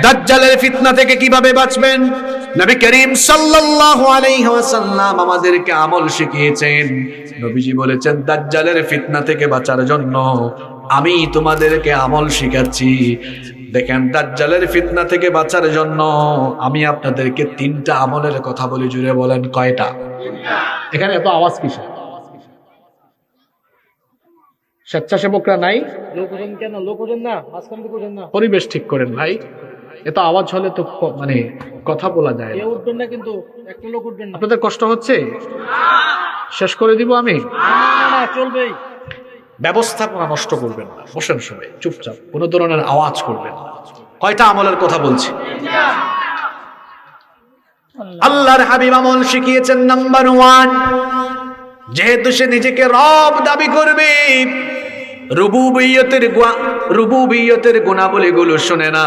দাজ্জালের ফিতনা থেকে কিভাবে বাঁচবেন? নবী করিম সাল্লাল্লাহু আলাইহি ওয়াসাল্লাম আমাদেরকে আমল শিখিয়েছেন। নবীজি বলেছেন, দাজ্জালের ফিতনা থেকে বাঁচার জন্য আমি তোমাদেরকে আমল শিখাচ্ছি। দেখেন, দাজ্জালের ফিতনা থেকে বাঁচার জন্য আমি আপনাদেরকে 3টা আমলের কথা বলি। জুড়ে বলেন, কয়টা? এখানে এত আওয়াজ কিসের? স্বেচ্ছাসেবকরা নাই? পরিবেশ ঠিক করেন ভাই। এত আওয়াজ হলে তো মানে কথা বলা যায় না। উঠবেন না, কিন্তু একটা লোক উঠবেন না। আপনাদের কষ্ট হচ্ছে? শেষ করে দিব আমি? চলবেই। ব্যবস্থাপনা নষ্ট করবেন না, বসেন সবাই চুপচাপ, কোনো ধরনের আওয়াজ করবেন না। কয়টা আমলের কথা বলছি? আল্লাহর হাবিব আমল শিখিয়েছেন। নাম্বার 1, যেহেতু সে নিজেকে রব দাবি করবে, রুবুবিয়তের গুণাবলীগুলো শুনে না।